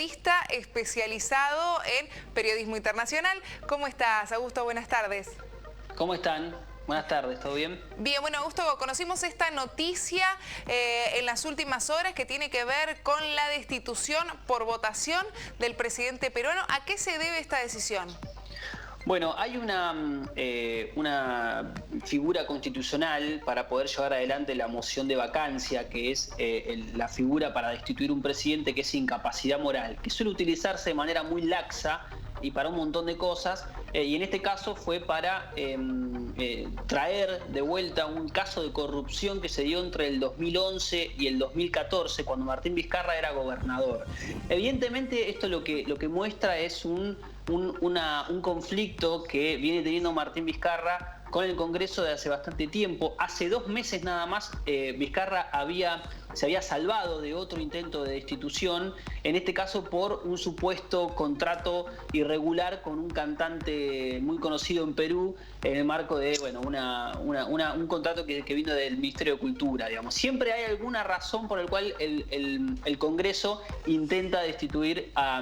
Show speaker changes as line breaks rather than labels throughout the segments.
periodista especializado en periodismo internacional. ¿Cómo estás, Augusto? Buenas tardes.
¿Cómo están? Buenas tardes, ¿todo bien?
Bien, bueno, Augusto, conocimos esta noticia en las últimas horas que tiene que ver con la destitución por votación del presidente peruano. ¿A qué se debe esta decisión?
Bueno, hay una figura constitucional para poder llevar adelante la moción de vacancia, que es la figura para destituir un presidente, que es incapacidad moral, que suele utilizarse de manera muy laxa y para un montón de cosas, y en este caso fue para traer de vuelta un caso de corrupción que se dio entre el 2011 y el 2014, cuando Martín Vizcarra era gobernador. Evidentemente esto lo que muestra es un conflicto que viene teniendo Martín Vizcarra con el Congreso de hace bastante tiempo. Hace 2 meses nada más Vizcarra se había salvado de otro intento de destitución, en este caso por un supuesto contrato irregular con un cantante muy conocido en Perú, en el marco de un contrato que vino del Ministerio de Cultura, digamos. Siempre hay alguna razón por la cual el Congreso intenta destituir a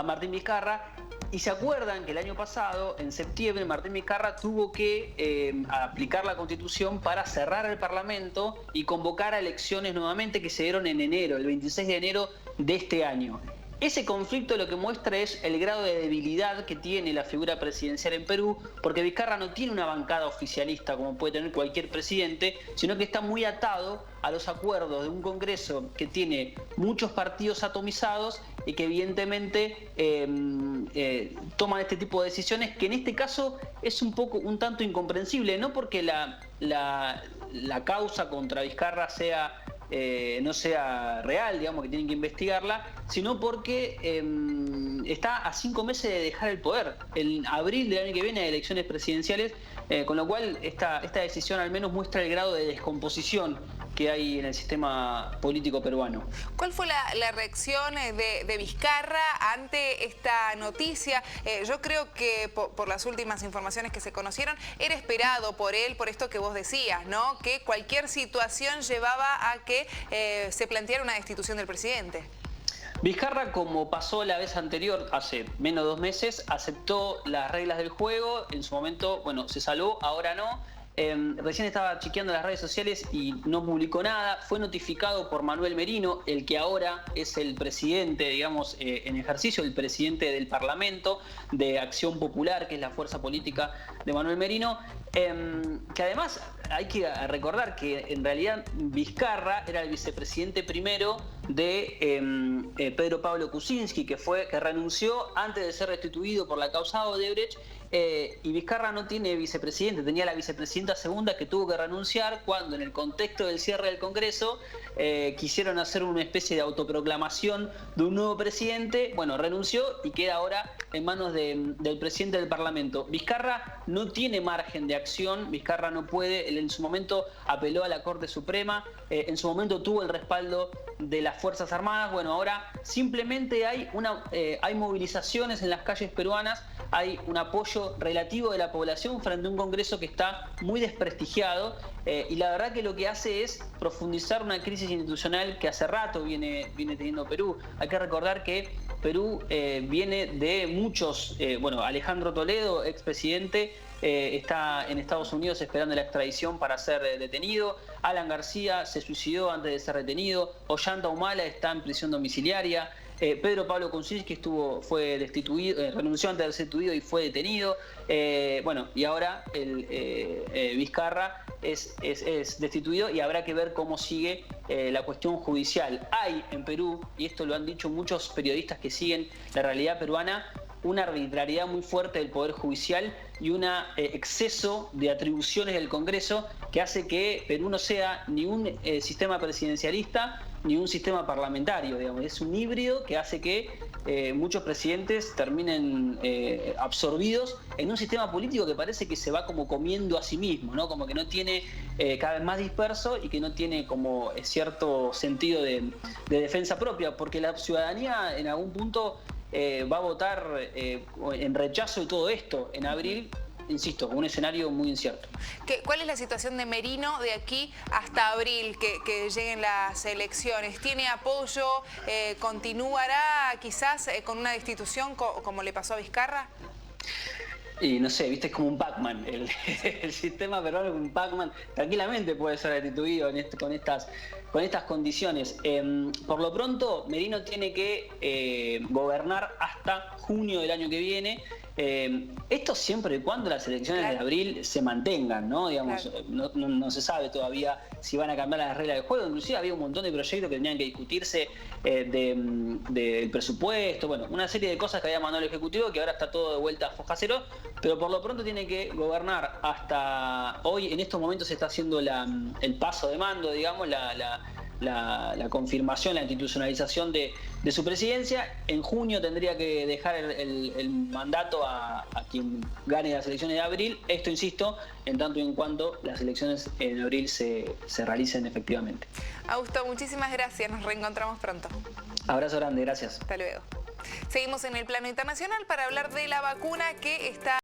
Martín Vizcarra. Y se acuerdan que el año pasado, en septiembre, Martín Vizcarra tuvo que aplicar la Constitución para cerrar el Parlamento y convocar a elecciones nuevamente que se dieron en enero, el 26 de enero de este año. Ese conflicto lo que muestra es el grado de debilidad que tiene la figura presidencial en Perú, porque Vizcarra no tiene una bancada oficialista como puede tener cualquier presidente, sino que está muy atado a los acuerdos de un Congreso que tiene muchos partidos atomizados y que evidentemente toman este tipo de decisiones, que en este caso es un tanto incomprensible, no porque la causa contra Vizcarra no sea real, digamos que tienen que investigarla, sino porque está a 5 meses de dejar el poder. En abril del año que viene hay elecciones presidenciales, con lo cual esta decisión al menos muestra el grado de descomposición que hay en el sistema político peruano.
¿Cuál fue la reacción de Vizcarra ante esta noticia? Yo creo que por las últimas informaciones que se conocieron, era esperado por él, por esto que vos decías, ¿no? Que cualquier situación llevaba a que se planteara una destitución del presidente.
Vizcarra, como pasó la vez anterior, hace menos de 2 meses, aceptó las reglas del juego. En su momento, bueno, se salvó, ahora no. Recién estaba chequeando las redes sociales y no publicó nada. Fue notificado por Manuel Merino, el que ahora es el presidente, digamos, en ejercicio, el presidente del Parlamento de Acción Popular, que es la fuerza política de Manuel Merino, que además hay que recordar que en realidad Vizcarra era el vicepresidente primero de Pedro Pablo Kuczynski, que renunció antes de ser restituido por la causa Odebrecht. Y Vizcarra no tiene vicepresidente, tenía la vicepresidenta segunda que tuvo que renunciar cuando, en el contexto del cierre del Congreso, quisieron hacer una especie de autoproclamación de un nuevo presidente. Bueno, renunció y queda ahora en manos del presidente del Parlamento. Vizcarra no tiene margen de acción, Vizcarra no puede, él en su momento apeló a la Corte Suprema, en su momento tuvo el respaldo de las Fuerzas Armadas. Bueno, ahora simplemente hay movilizaciones en las calles peruanas, hay un apoyo relativo de la población frente a un Congreso que está muy desprestigiado, y la verdad que lo que hace es profundizar una crisis institucional que hace rato viene teniendo Perú. Hay que recordar que Perú viene de muchos, Alejandro Toledo, expresidente, está en Estados Unidos esperando la extradición para ser detenido. Alan García se suicidó antes de ser detenido. Ollanta Humala está en prisión domiciliaria. Pedro Pablo Kuczynski fue destituido, renunció antes de ser destituido y fue detenido. Y ahora Vizcarra es destituido, y habrá que ver cómo sigue la cuestión judicial. Hay en Perú, y esto lo han dicho muchos periodistas que siguen la realidad peruana, una arbitrariedad muy fuerte del Poder Judicial y un exceso de atribuciones del Congreso que hace que Perú no sea ni un sistema presidencialista ni un sistema parlamentario, digamos. Es un híbrido que hace que muchos presidentes terminen absorbidos en un sistema político que parece que se va como comiendo a sí mismo, ¿no? Como que no tiene, cada vez más disperso, y que no tiene como cierto sentido de defensa propia, porque la ciudadanía en algún punto va a votar en rechazo de todo esto en abril, insisto, con un escenario muy incierto.
¿Cuál es la situación de Merino de aquí hasta abril, que lleguen las elecciones? ¿Tiene apoyo? ¿Continuará quizás con una destitución como le pasó a Vizcarra?
Y no sé, viste, es como un Pac-Man, el sistema peruano es un Pac-Man, tranquilamente puede ser destituido con estas condiciones. Por lo pronto, Merino tiene que gobernar hasta junio del año que viene. Esto siempre y cuando las elecciones de abril se mantengan, ¿no? Digamos, no se sabe todavía si van a cambiar las reglas del juego. Inclusive había un montón de proyectos que tenían que discutirse del presupuesto, bueno, una serie de cosas que había mandado el Ejecutivo que ahora está todo de vuelta a foja cero, pero por lo pronto tiene que gobernar hasta hoy. En estos momentos se está haciendo el paso de mando, digamos, la confirmación, la institucionalización de su presidencia. En junio tendría que dejar el mandato a quien gane las elecciones de abril. Esto, insisto, en tanto y en cuanto las elecciones en abril se realicen efectivamente.
Augusto, muchísimas gracias. Nos reencontramos pronto.
Abrazo grande, gracias.
Hasta luego. Seguimos en el plano internacional para hablar de la vacuna que está